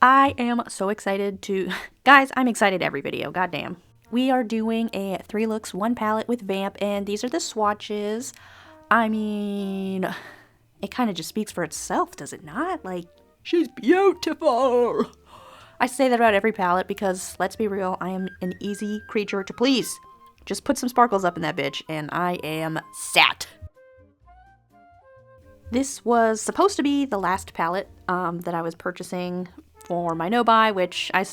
I am so excited to... Guys, I'm excited every video, goddamn. We are doing a 3 looks, 1 palette with Vamp, and these are the swatches. I mean, it kind of just speaks for itself, does it not? Like, she's beautiful! I say that about every palette because, let's be real, I am an easy creature to please. Just put some sparkles up in that bitch, and I am sat. This was supposed to be the last palette that I was purchasing for my no-buy, which I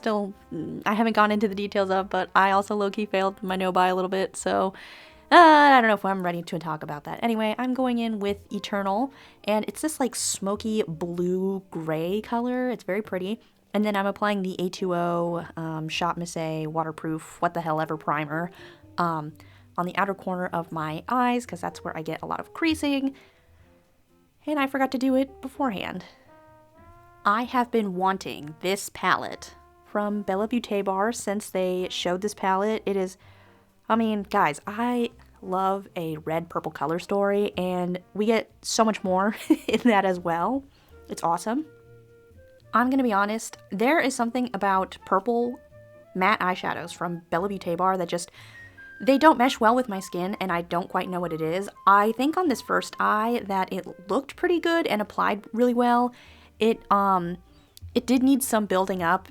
haven't gone into the details of, but I also low-key failed my no-buy a little bit, so I don't know if I'm ready to talk about that. Anyway, I'm going in with Eternal, and it's this like smoky blue-gray color. It's very pretty. And then I'm applying the A2O Shot Missy waterproof what the hell ever primer on the outer corner of my eyes, because that's where I get a lot of creasing. And I forgot to do it beforehand. I have been wanting this palette from Bella Beaute Bar since they showed this palette. It is, I mean, guys, I love a red purple color story, and we get so much more in that as well. It's awesome. I'm gonna be honest, there is something about purple matte eyeshadows from Bella Beaute Bar that just, they don't mesh well with my skin, and I don't quite know what it is. I think on this first eye that it looked pretty good and applied really well. It did need some building up,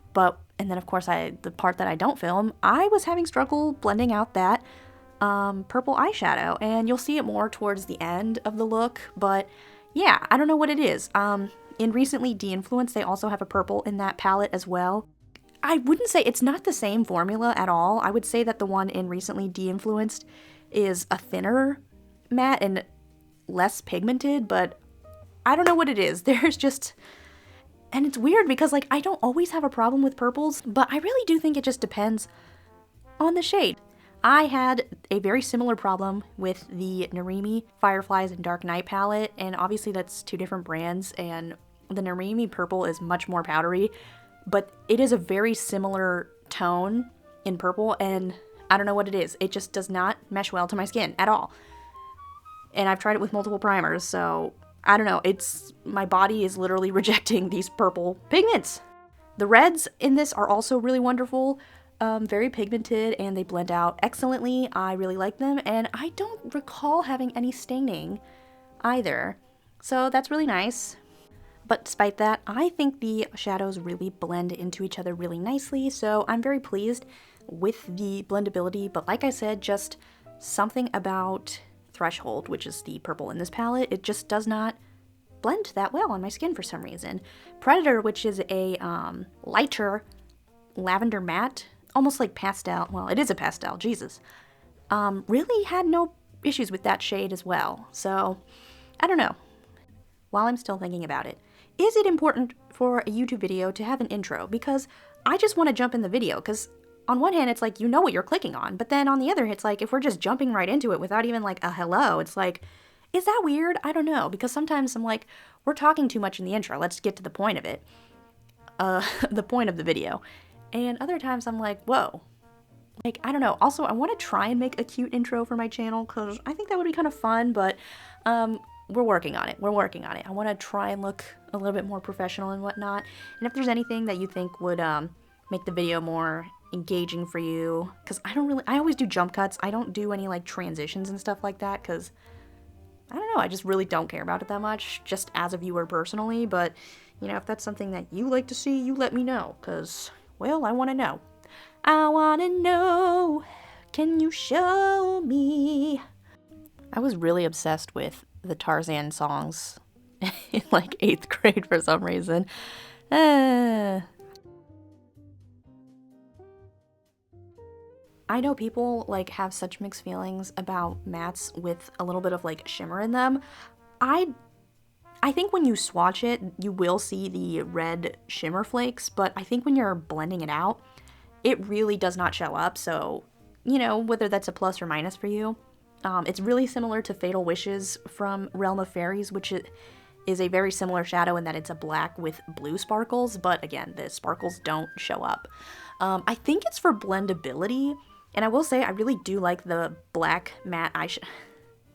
and then of course the part that I don't film, I was having struggle blending out that purple eyeshadow, and you'll see it more towards the end of the look, but yeah, I don't know what it is. In Recently De-Influenced, they also have a purple in that palette as well. I wouldn't say, it's not the same formula at all. I would say that the one in Recently De-Influenced is a thinner matte and less pigmented, but I don't know what it is. There's just... And it's weird because, like, I don't always have a problem with purples, but I really do think it just depends on the shade. I had a very similar problem with the Narimi Fireflies and Dark Night palette, and obviously that's 2 different brands, and the Narimi purple is much more powdery, but it is a very similar tone in purple, and I don't know what it is. It just does not mesh well to my skin at all. And I've tried it with multiple primers, so I don't know, my body is literally rejecting these purple pigments. The reds in this are also really wonderful, very pigmented, and they blend out excellently. I really like them, and I don't recall having any staining either, so that's really nice. But despite that, I think the shadows really blend into each other really nicely, so I'm very pleased with the blendability, but like I said, just something about Threshold, which is the purple in this palette, it just does not blend that well on my skin for some reason. Predator, which is a lighter lavender matte, almost like pastel, well, it is a pastel, Jesus, really had no issues with that shade as well. So, I don't know. While I'm still thinking about it, is it important for a YouTube video to have an intro? Because I just want to jump in the video, because on one hand, it's like, you know what you're clicking on, but then on the other, it's like, if we're just jumping right into it without even like a hello, it's like, is that weird? I don't know, because sometimes I'm like, we're talking too much in the intro, let's get to the point of it. The point of the video. And other times I'm like, whoa. Like, I don't know. Also, I want to try and make a cute intro for my channel, because I think that would be kind of fun, but we're working on it. We're working on it. I want to try and look a little bit more professional and whatnot. And if there's anything that you think would make the video more engaging for you, because I always do jump cuts. I don't do any like transitions and stuff like that, because I don't know, I just really don't care about it that much, just as a viewer personally. But you know, if that's something that you like to see, you let me know, because, well, I want to know. I want to know, can you show me? I was really obsessed with the Tarzan songs in like 8th grade for some reason. I know people like have such mixed feelings about mattes with a little bit of like shimmer in them. I think when you swatch it, you will see the red shimmer flakes, but I think when you're blending it out, it really does not show up. So, you know, whether that's a plus or minus for you. It's really similar to Fatal Wishes from Realm of Fairies, which is a very similar shadow in that it's a black with blue sparkles, but again, the sparkles don't show up. I think it's for blendability. And I will say, I really do like the black matte eyeshadow.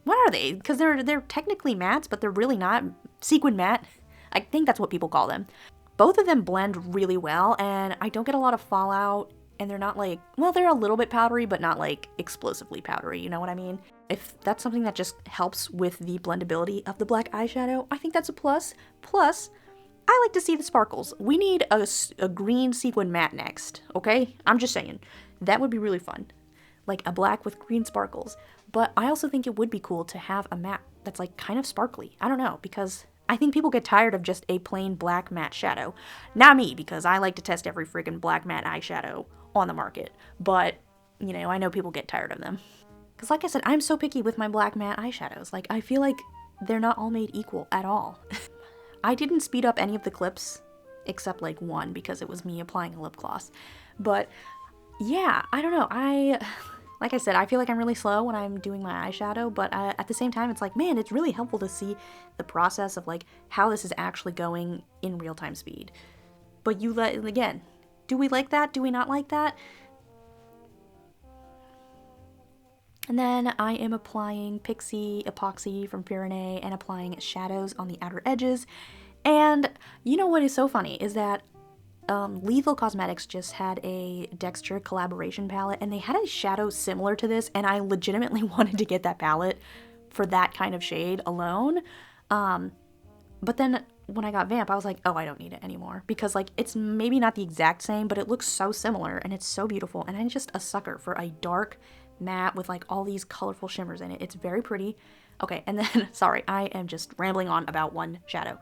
What are they? Because they're technically mattes, but they're really not. Sequin matte. I think that's what people call them. both of them blend really well, and I don't get a lot of fallout, and they're not like, well, they're a little bit powdery, but not like explosively powdery, you know what I mean? If that's something that just helps with the blendability of the black eyeshadow, I think that's a plus. Plus, I like to see the sparkles. We need a green sequin matte next, okay? I'm just saying. That would be really fun. Like a black with green sparkles. But I also think it would be cool to have a matte that's like kind of sparkly. I don't know, because I think people get tired of just a plain black matte shadow. Not me, because I like to test every freaking black matte eyeshadow on the market. But, you know, I know people get tired of them. Because like I said, I'm so picky with my black matte eyeshadows. Like, I feel like they're not all made equal at all. I didn't speed up any of the clips, except like one, because it was me applying a lip gloss. But yeah, I don't know. Like I said, I feel like I'm really slow when I'm doing my eyeshadow, but at the same time, it's like, man, it's really helpful to see the process of like how this is actually going in real-time speed. But again, do we like that? Do we not like that? And then I am applying Pixie Epoxy from Fyrinnae and applying shadows on the outer edges. And you know what is so funny is that Lethal Cosmetics just had a Dexter collaboration palette, and they had a shadow similar to this, and I legitimately wanted to get that palette for that kind of shade alone. But then when I got Vamp, I was like, oh, I don't need it anymore, because like it's maybe not the exact same, but it looks so similar and it's so beautiful, and I'm just a sucker for a dark matte with like all these colorful shimmers in it. It's very pretty. Okay, and then sorry, I am just rambling on about one shadow.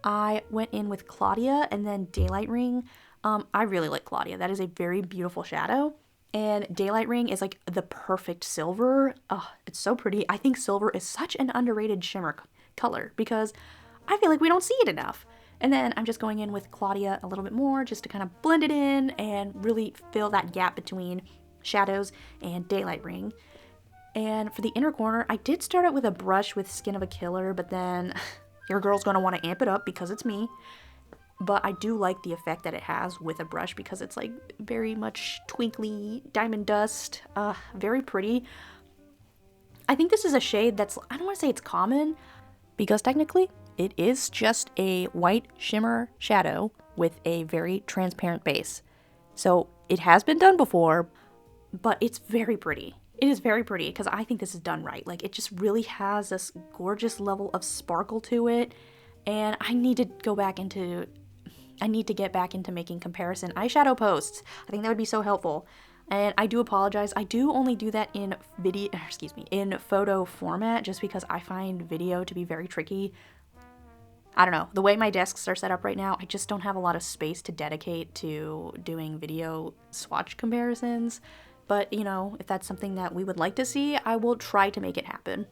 I went in with Claudia and then Daylight Ring. I really like Claudia. That is a very beautiful shadow. And Daylight Ring is like the perfect silver. Oh, it's so pretty. I think silver is such an underrated shimmer color because I feel like we don't see it enough. And then I'm just going in with Claudia a little bit more just to kind of blend it in and really fill that gap between shadows and Daylight Ring. And for the inner corner, I did start out with a brush with Skin of a Killer, but then your girl's going to want to amp it up because it's me. But I do like the effect that it has with a brush because it's like very much twinkly diamond dust. Very pretty. I think this is a shade that's, I don't want to say it's common because technically it is just a white shimmer shadow with a very transparent base. So it has been done before, but it's very pretty. It is very pretty because I think this is done right. Like, it just really has this gorgeous level of sparkle to it. And I need to get back into making comparison eyeshadow posts. I think that would be so helpful. And I do apologize. I do only do that in in photo format just because I find video to be very tricky. I don't know. The way my desks are set up right now, I just don't have a lot of space to dedicate to doing video swatch comparisons. But, you know, if that's something that we would like to see, I will try to make it happen.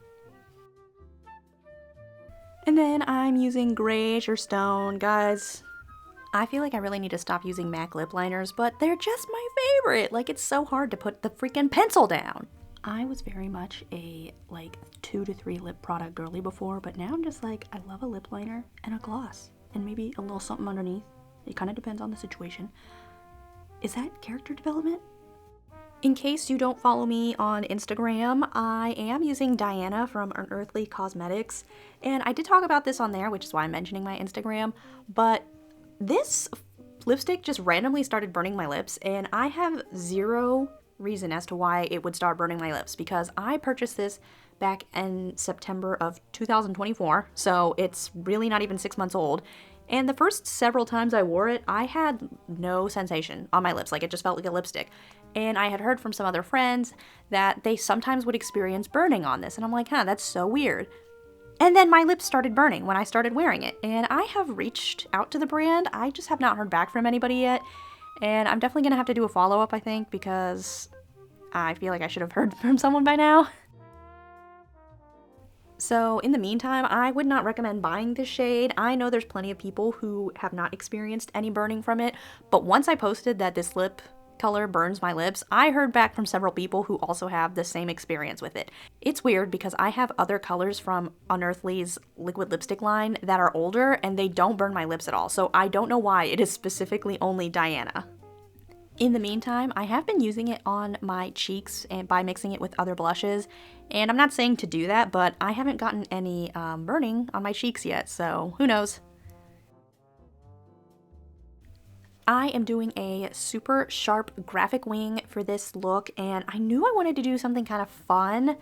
And then I'm using Grayish or Stone. Guys, I feel like I really need to stop using MAC lip liners, but they're just my favorite. Like, it's so hard to put the freaking pencil down. I was very much a, like, 2 to 3 lip product girly before, but now I'm just like, I love a lip liner and a gloss. And maybe a little something underneath. It kind of depends on the situation. Is that character development? In case you don't follow me on Instagram, I am using Diana from Unearthly Cosmetics, and I did talk about this on there, which is why I'm mentioning my Instagram, but this lipstick just randomly started burning my lips, and I have zero reason as to why it would start burning my lips, because I purchased this back in September of 2024, so it's really not even 6 months old. And the first several times I wore it, I had no sensation on my lips. Like, it just felt like a lipstick. And I had heard from some other friends that they sometimes would experience burning on this. And I'm like, huh, that's so weird. And then my lips started burning when I started wearing it. And I have reached out to the brand. I just have not heard back from anybody yet. And I'm definitely going to have to do a follow-up, I think, because I feel like I should have heard from someone by now. So in the meantime, I would not recommend buying this shade. I know there's plenty of people who have not experienced any burning from it, but once I posted that this lip color burns my lips, I heard back from several people who also have the same experience with it. It's weird because I have other colors from Unearthly's liquid lipstick line that are older and they don't burn my lips at all, so I don't know why it is specifically only Diana. In the meantime, I have been using it on my cheeks and by mixing it with other blushes, and I'm not saying to do that, but I haven't gotten any burning on my cheeks yet, so who knows. I am doing a super sharp graphic wing for this look, and I knew I wanted to do something kind of fun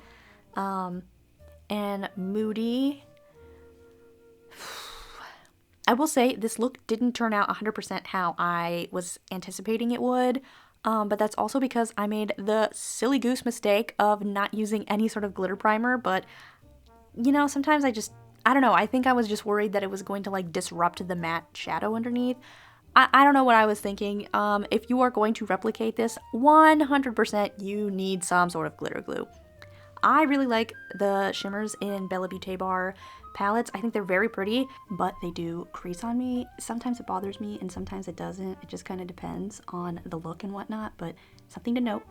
and moody. I will say this look didn't turn out 100% how I was anticipating it would, but that's also because I made the silly goose mistake of not using any sort of glitter primer. But you know, sometimes I don't know, I think I was just worried that it was going to like disrupt the matte shadow underneath. I don't know what I was thinking. If you are going to replicate this, 100% you need some sort of glitter glue. I really like the shimmers in Bella Beaute Bar palettes. I think they're very pretty, but they do crease on me. Sometimes it bothers me and sometimes it doesn't. It just kind of depends on the look and whatnot, but something to note.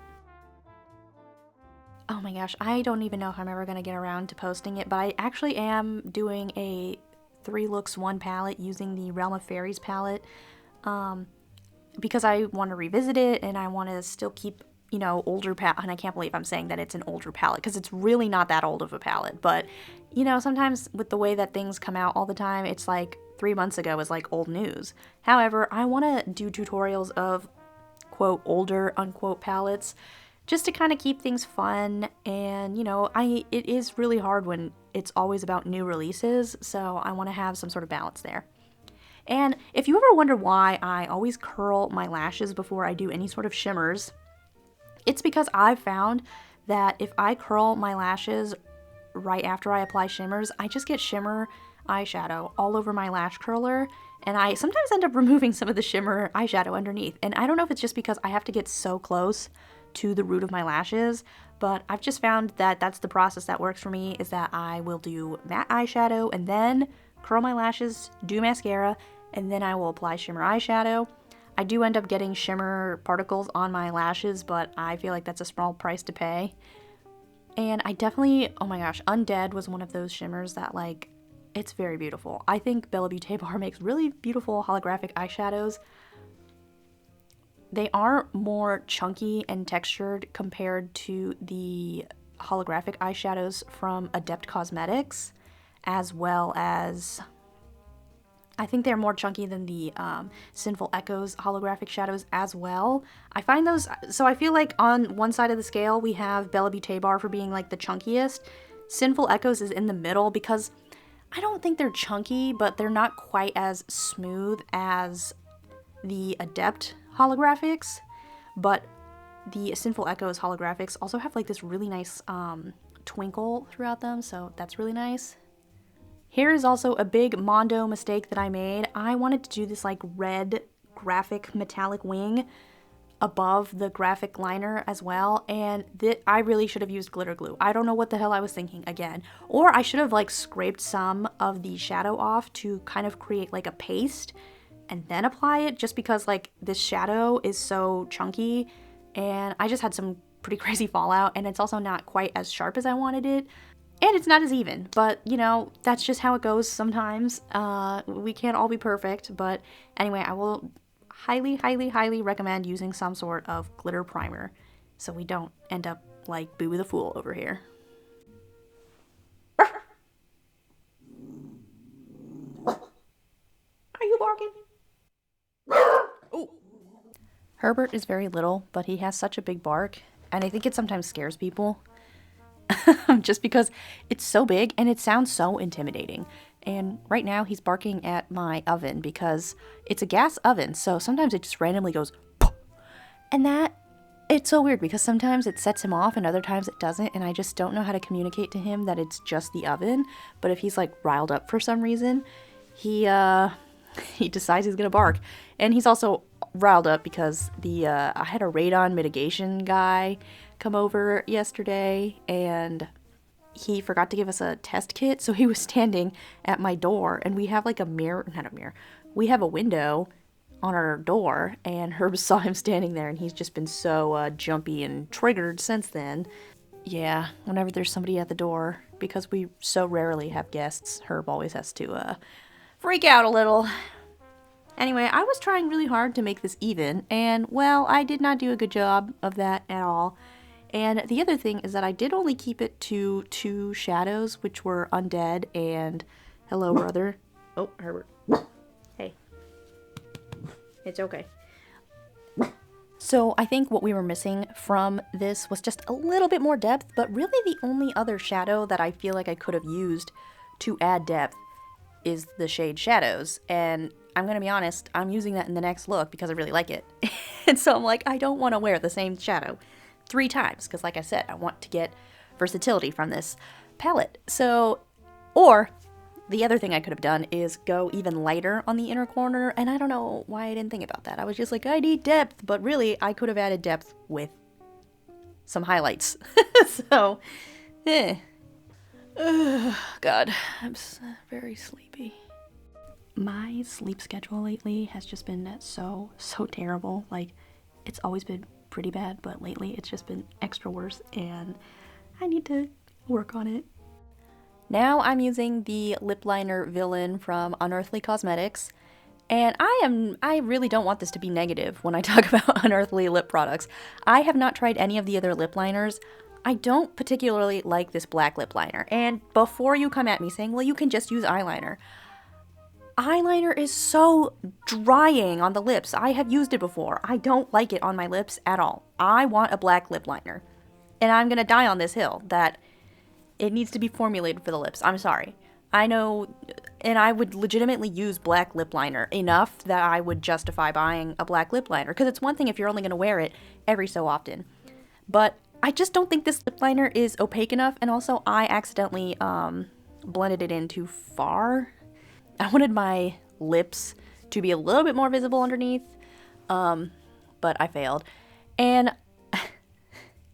Oh my gosh, I don't even know if I'm ever going to get around to posting it, but I actually am doing a 3 looks 1 palette using the Realm of Fairies palette. Because I want to revisit it and I want to still keep, you know, older palette. And I can't believe I'm saying that it's an older palette because it's really not that old of a palette. But, you know, sometimes with the way that things come out all the time, it's like 3 months ago is like old news. However, I want to do tutorials of, quote, older, unquote, palettes just to kind of keep things fun. And, you know, it is really hard when it's always about new releases. So I want to have some sort of balance there. And if you ever wonder why I always curl my lashes before I do any sort of shimmers, it's because I've found that if I curl my lashes right after I apply shimmers, I just get shimmer eyeshadow all over my lash curler, and I sometimes end up removing some of the shimmer eyeshadow underneath. And I don't know if it's just because I have to get so close to the root of my lashes, but I've just found that that's the process that works for me, is that I will do matte eyeshadow and then curl my lashes, do mascara, and then I will apply shimmer eyeshadow. I do end up getting shimmer particles on my lashes, but I feel like that's a small price to pay. And I definitely, oh my gosh, Undead was one of those shimmers that, like, it's very beautiful. I think Bella Beaute Bar makes really beautiful holographic eyeshadows. They are more chunky and textured compared to the holographic eyeshadows from Adept Cosmetics, as well as I think they're more chunky than the Sinful Echoes holographic shadows as well. I find those, so I feel like on one side of the scale we have Bella Beaute Bar for being like the chunkiest. Sinful Echoes is in the middle because I don't think they're chunky, but they're not quite as smooth as the Adept holographics. But the Sinful Echoes holographics also have like this really nice twinkle throughout them, so that's really nice. Here is also a big Mondo mistake that I made. I wanted to do this like red graphic metallic wing above the graphic liner as well, and I really should have used glitter glue. I don't know what the hell I was thinking again. Or I should have like scraped some of the shadow off to kind of create like a paste and then apply it, just because like this shadow is so chunky and I just had some pretty crazy fallout, and it's also not quite as sharp as I wanted it. And it's not as even, but, you know, that's just how it goes sometimes. We can't all be perfect, but anyway, I will highly, highly, highly recommend using some sort of glitter primer so we don't end up like Boo the Fool over here. Are you barking? Oh. Herbert is very little, but he has such a big bark, and I think it sometimes scares people. Just because it's so big and it sounds so intimidating. And right now he's barking at my oven because it's a gas oven, so sometimes it just randomly goes poof. And it's so weird because sometimes it sets him off and other times it doesn't, and I just don't know how to communicate to him that it's just the oven. But if he's like riled up for some reason, he decides he's gonna bark. And he's also riled up because I had a radon mitigation guy come over yesterday, and he forgot to give us a test kit, so he was standing at my door, and we have like we have a window on our door, and Herb saw him standing there, and he's just been so jumpy and triggered since then. Yeah, whenever there's somebody at the door, because we so rarely have guests, Herb always has to freak out a little. Anyway, I was trying really hard to make this even, and well, I did not do a good job of that at all. And the other thing is that I did only keep it to 2 shadows, which were Undead and Hello Brother. Oh, Herbert. Hey. It's okay. So I think what we were missing from this was just a little bit more depth, but really the only other shadow that I feel like I could have used to add depth is the shade Shadows. And I'm going to be honest, I'm using that in the next look because I really like it. And so I'm like, I don't want to wear the same shadow 3 times because like I said, I want to get versatility from this palette. So, or the other thing I could have done is go even lighter on the inner corner, and I don't know why I didn't think about that. I was just like, I need depth, but really, I could have added depth with some highlights. So, God, I'm very sleepy. My sleep schedule lately has just been so terrible. Like, it's always been pretty bad, but lately it's just been extra worse, and I need to work on it. Now I'm using the lip liner Villain from Unearthly Cosmetics, and I really don't want this to be negative when I talk about Unearthly lip products. I have not tried any of the other lip liners. I don't particularly like this black lip liner, and before you come at me saying, well, you can just use eyeliner. Eyeliner is so drying on the lips. I have used it before. I don't like it on my lips at all. I want a black lip liner, and I'm gonna die on this hill that it needs to be formulated for the lips. I'm sorry. I know, and I would legitimately use black lip liner enough that I would justify buying a black lip liner. Because it's one thing if you're only going to wear it every so often. But I just don't think this lip liner is opaque enough. And also, I accidentally blended it in too far. I wanted my lips to be a little bit more visible underneath. But I failed. And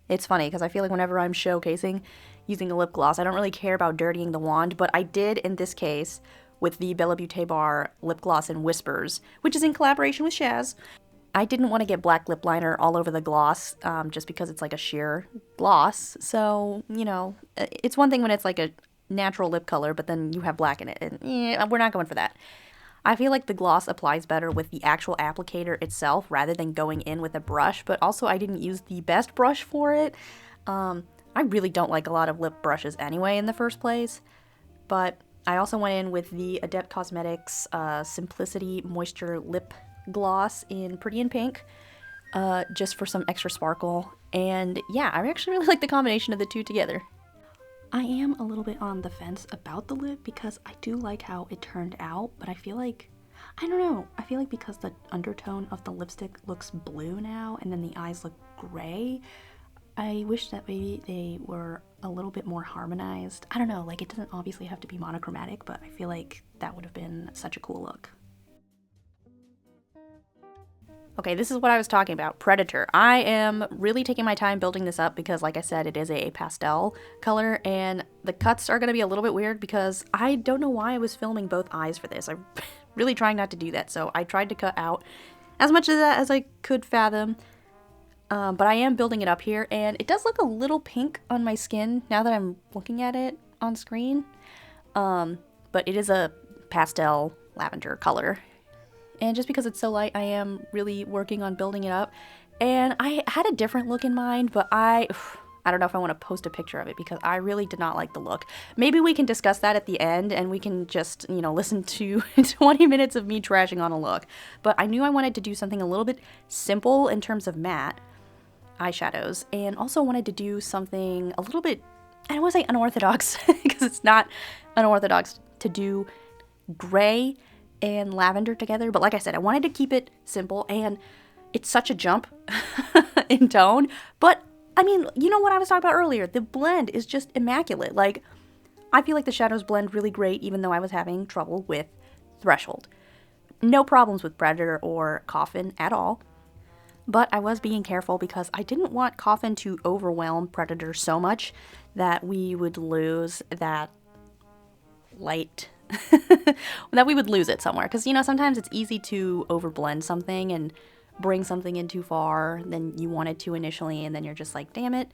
it's funny because I feel like whenever I'm showcasing using a lip gloss, I don't really care about dirtying the wand, but I did in this case with the Bella Beaute Bar lip gloss in Whispers, which is in collaboration with Shaz. I didn't want to get black lip liner all over the gloss just because it's like a sheer gloss. So, you know, it's one thing when it's like a natural lip color, but then you have black in it, and we're not going for that. I feel like the gloss applies better with the actual applicator itself rather than going in with a brush, but also I didn't use the best brush for it. I really don't like a lot of lip brushes anyway in the first place, but I also went in with the Adept Cosmetics Simplicity Moisture Lip Gloss in Pretty in Pink, just for some extra sparkle, and yeah, I actually really like the combination of the two together. I am a little bit on the fence about the lip because I do like how it turned out, but I feel like, I don't know, I feel like because the undertone of the lipstick looks blue now and then the eyes look gray, I wish that maybe they were a little bit more harmonized. I don't know, like it doesn't obviously have to be monochromatic, but I feel like that would have been such a cool look. Okay, this is what I was talking about, Predator. I am really taking my time building this up because, like I said, it is a pastel color, and the cuts are going to be a little bit weird because I don't know why I was filming both eyes for this. I'm really trying not to do that, so I tried to cut out as much of that as I could fathom. But I am building it up here, and it does look a little pink on my skin now that I'm looking at it on screen. But it is a pastel lavender color. And just because it's so light, I am really working on building it up. And I had a different look in mind, but I don't know if I want to post a picture of it because I really did not like the look. Maybe we can discuss that at the end and we can just, you know, listen to 20 minutes of me trashing on a look. But I knew I wanted to do something a little bit simple in terms of matte eyeshadows, and also wanted to do something a little bit, I don't want to say unorthodox because it's not unorthodox to do gray and lavender together, but like I said, I wanted to keep it simple, and it's such a jump in tone, but I mean, you know what I was talking about earlier, the blend is just immaculate. Like, I feel like the shadows blend really great even though I was having trouble with Threshold. No problems with Predator or Coffin at all. But I was being careful because I didn't want Coffin to overwhelm Predator so much that we would lose that light, that we would lose it somewhere. Because, you know, sometimes it's easy to overblend something and bring something in too far than you wanted to initially, and then you're just like, damn it.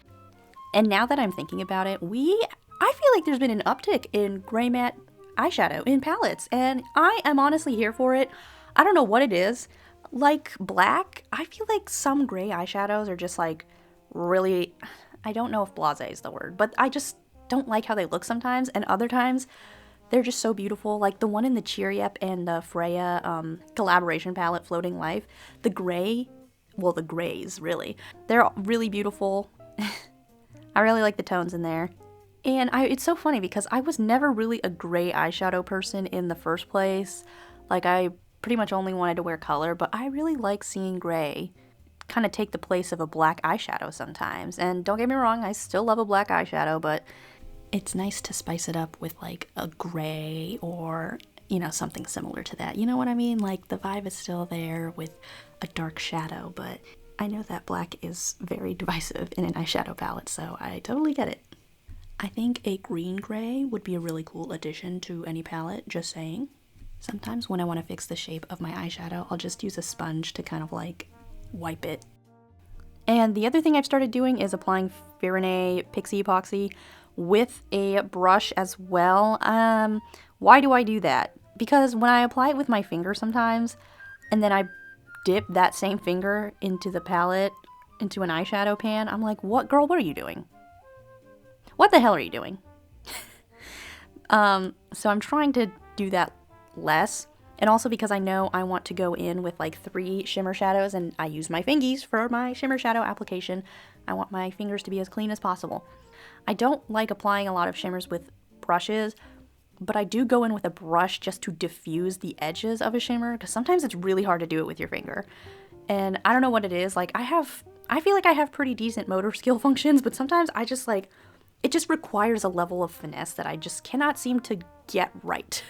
And now that I'm thinking about it, I feel like there's been an uptick in gray matte eyeshadow in palettes, and I am honestly here for it. I don't know what it is. Like black, I feel like some gray eyeshadows are just like really, I don't know if blasé is the word, but I just don't like how they look sometimes, and other times they're just so beautiful. Like the one in the Cheery Up and the Freya collaboration palette, Floating Life, the gray well, the grays, really. They're really beautiful. I really like the tones in there. And it's so funny because I was never really a gray eyeshadow person in the first place. Like, I pretty much only wanted to wear color, but I really like seeing gray kind of take the place of a black eyeshadow sometimes. And don't get me wrong, I still love a black eyeshadow, but it's nice to spice it up with like a gray or, you know, something similar to that. You know what I mean? Like, the vibe is still there with a dark shadow, but I know that black is very divisive in an eyeshadow palette, so I totally get it. I think a green gray would be a really cool addition to any palette, just saying. Sometimes when I want to fix the shape of my eyeshadow, I'll just use a sponge to kind of like wipe it. And the other thing I've started doing is applying Fyrinnae Pixie Epoxy with a brush as well. Why do I do that? Because when I apply it with my finger sometimes, and then I dip that same finger into the palette, into an eyeshadow pan, I'm like, what, girl, what are you doing? What the hell are you doing? So I'm trying to do that less. And also because I know I want to go in with like 3 shimmer shadows, and I use my fingies for my shimmer shadow application. I want my fingers to be as clean as possible. I don't like applying a lot of shimmers with brushes, but I do go in with a brush just to diffuse the edges of a shimmer, because sometimes it's really hard to do it with your finger. And I don't know what it is. Like, I feel like I have pretty decent motor skill functions, but sometimes I just like, it just requires a level of finesse that I just cannot seem to get right.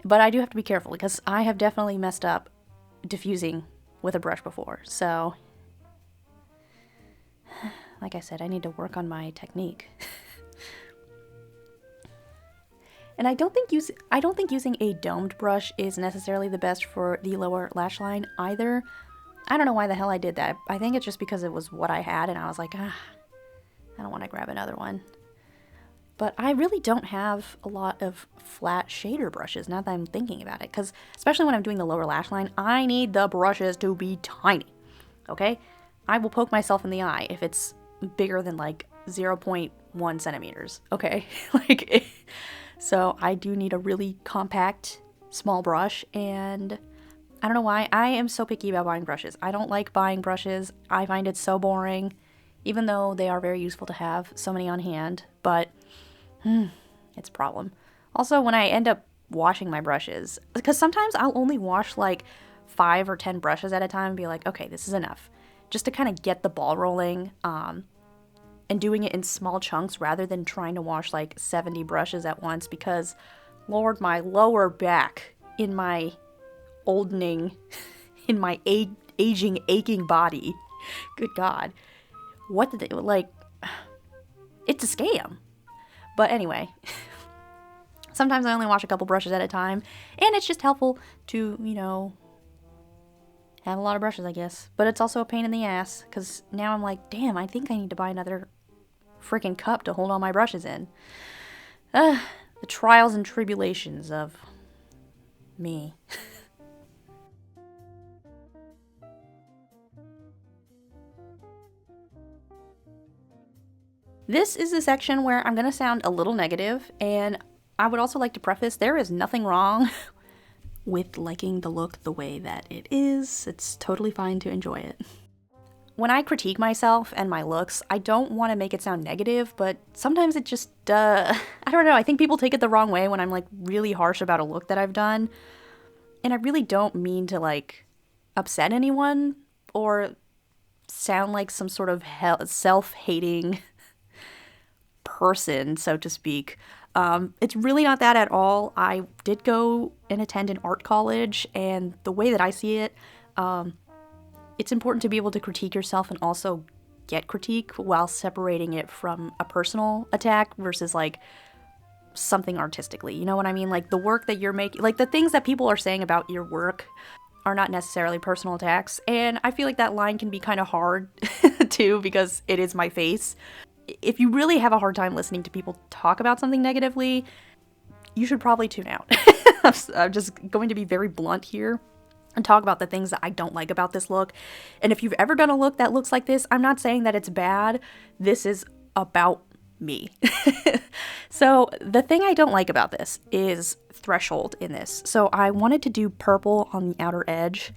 But I do have to be careful because I have definitely messed up diffusing with a brush before. So, like I said, I need to work on my technique. And I don't think using a domed brush is necessarily the best for the lower lash line either. I don't know why the hell I did that. I think it's just because it was what I had and I was like, I don't want to grab another one. But I really don't have a lot of flat shader brushes now that I'm thinking about it. Because especially when I'm doing the lower lash line, I need the brushes to be tiny. Okay? I will poke myself in the eye if it's bigger than like 0.1 centimeters. Okay? So I do need a really compact, small brush. And I don't know why. I am so picky about buying brushes. I don't like buying brushes. I find it so boring. Even though they are very useful to have so many on hand. But it's a problem. Also, when I end up washing my brushes, because sometimes I'll only wash like 5 or 10 brushes at a time and be like, okay, this is enough. Just to kind of get the ball rolling, and doing it in small chunks rather than trying to wash like 70 brushes at once, because Lord, my lower back in my oldening, in my aging, aching body, good God, what did they, like, it's a scam. But anyway, sometimes I only wash a couple brushes at a time, and it's just helpful to, you know, have a lot of brushes, I guess. But it's also a pain in the ass, because now I'm like, damn, I think I need to buy another freaking cup to hold all my brushes in. The trials and tribulations of me. This is the section where I'm going to sound a little negative, and I would also like to preface, there is nothing wrong with liking the look the way that it is. It's totally fine to enjoy it. When I critique myself and my looks, I don't want to make it sound negative, but sometimes it just, I don't know, I think people take it the wrong way when I'm like really harsh about a look that I've done. And I really don't mean to like upset anyone or sound like some sort of self-hating person, so to speak. It's really not that at all. I did go and attend an art college, and the way that I see it, it's important to be able to critique yourself and also get critique while separating it from a personal attack versus like something artistically. You know what I mean? Like the work that you're making, like the things that people are saying about your work are not necessarily personal attacks. And I feel like that line can be kind of hard too, because it is my face. If you really have a hard time listening to people talk about something negatively, you should probably tune out. I'm just going to be very blunt here and talk about the things that I don't like about this look. And if you've ever done a look that looks like this, I'm not saying that it's bad. This is about me. So the thing I don't like about this is threshold in this. So I wanted to do purple on the outer edge,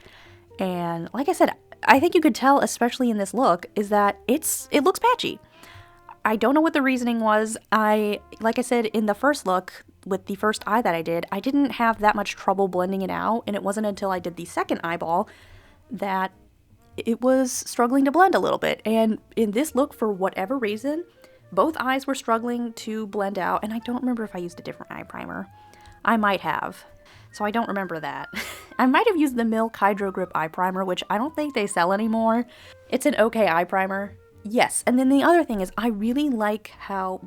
And like I said, I think you could tell, especially in this look, is that it looks patchy. I don't know what the reasoning was. Like I said, in the first look, with the first eye that I didn't have that much trouble blending it out, and it wasn't until I did the second eyeball that it was struggling to blend a little bit. And in this look, for whatever reason, both eyes were struggling to blend out, and I don't remember if I used a different eye primer. I might have, so I don't remember that. I might have used the Milk Hydro Grip eye primer, which I don't think they sell anymore. It's an okay eye primer. Yes, and then the other thing is I really like how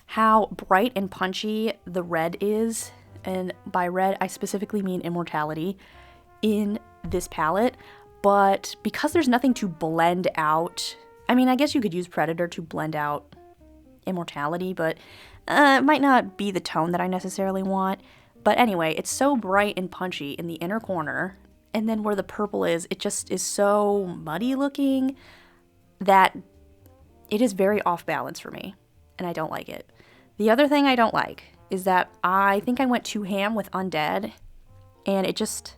how bright and punchy the red is, and by red I specifically mean Immortality, in this palette, but because there's nothing to blend out, I mean, I guess you could use Predator to blend out Immortality, but it might not be the tone that I necessarily want. But anyway, it's so bright and punchy in the inner corner, and then where the purple is, it just is so muddy looking that it is very off balance for me, and I don't like it. The other thing I don't like is that I think I went too ham with Undead, and it just,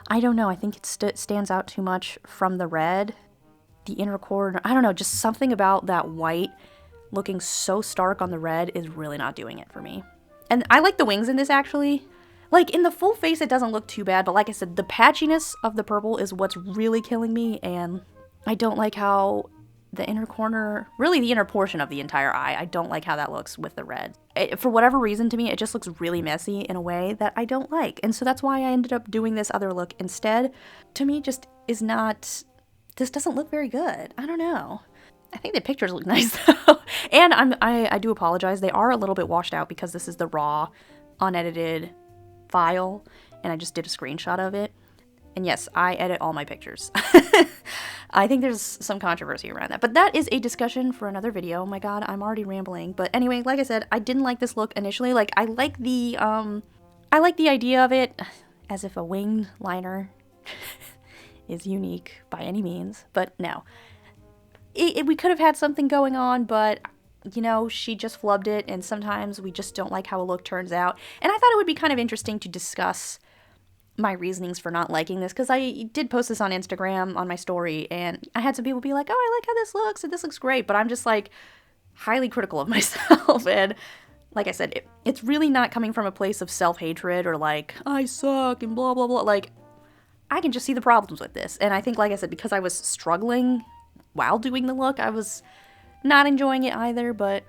I don't know, I think it stands out too much from the red. The inner corner, I don't know, just something about that white looking so stark on the red is really not doing it for me. And I like the wings in this, actually. Like, in the full face, it doesn't look too bad, but like I said, the patchiness of the purple is what's really killing me, and I don't like how the inner corner, really the inner portion of the entire eye, I don't like how that looks with the red. For whatever reason, to me, it just looks really messy in a way that I don't like. And so that's why I ended up doing this other look instead. To me, just is not, this doesn't look very good. I don't know. I think the pictures look nice though. And I do apologize. They are a little bit washed out because this is the raw, unedited file, and I just did a screenshot of it. And yes, I edit all my pictures. I think there's some controversy around that, but that is a discussion for another video. Oh my god, I'm already rambling. But anyway, like I said, I didn't like this look initially. Like, I like the idea of it, as if a winged liner is unique by any means, but no. We could have had something going on, but you know, she just flubbed it, and sometimes we just don't like how a look turns out. And I thought it would be kind of interesting to discuss my reasonings for not liking this, because I did post this on Instagram on my story, and I had some people be like, oh, I like how this looks, and this looks great, but I'm just like highly critical of myself. And like I said, it's really not coming from a place of self-hatred or like, I suck and blah blah blah. Like, I can just see the problems with this, and I think, like I said, because I was struggling while doing the look, I was not enjoying it either. But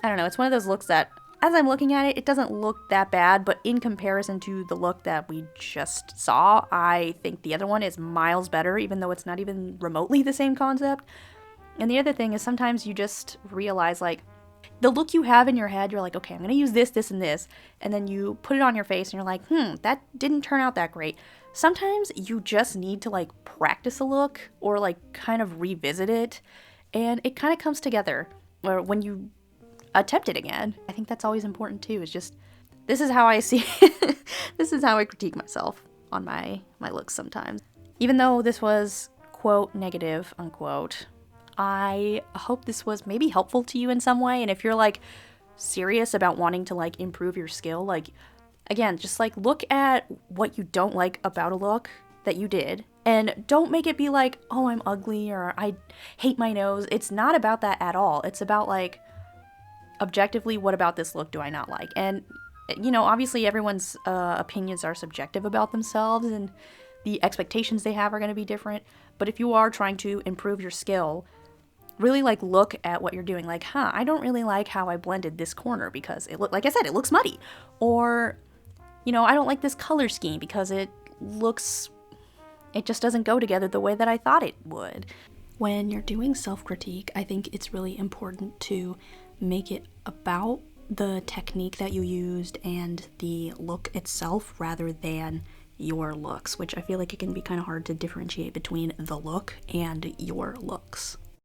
I don't know, it's one of those looks that, as I'm looking at it, it doesn't look that bad, but in comparison to the look that we just saw, I think the other one is miles better, even though it's not even remotely the same concept. And the other thing is, sometimes you just realize, like, the look you have in your head, you're like, okay, I'm gonna use this, this, and this, and then you put it on your face, and you're like, that didn't turn out that great. Sometimes you just need to, like, practice a look, or, like, kind of revisit it, and it kind of comes together, or when you attempt it again. I think that's always important too, is just, this is how I see this is how I critique myself on my looks sometimes. Even though this was, quote, negative, unquote, I hope this was maybe helpful to you in some way. And if you're like serious about wanting to like improve your skill, like, again, just like look at what you don't like about a look that you did, and don't make it be like, oh, I'm ugly, or I hate my nose. It's not about that at all. It's about like, objectively, what about this look do I not like? And, you know, obviously everyone's opinions are subjective about themselves, and the expectations they have are going to be different. But if you are trying to improve your skill, really like look at what you're doing. Like, I don't really like how I blended this corner because it like I said, it looks muddy. Or, you know, I don't like this color scheme because it just doesn't go together the way that I thought it would. When you're doing self-critique, I think it's really important to make it about the technique that you used and the look itself rather than your looks, which I feel like it can be kind of hard to differentiate between the look and your looks.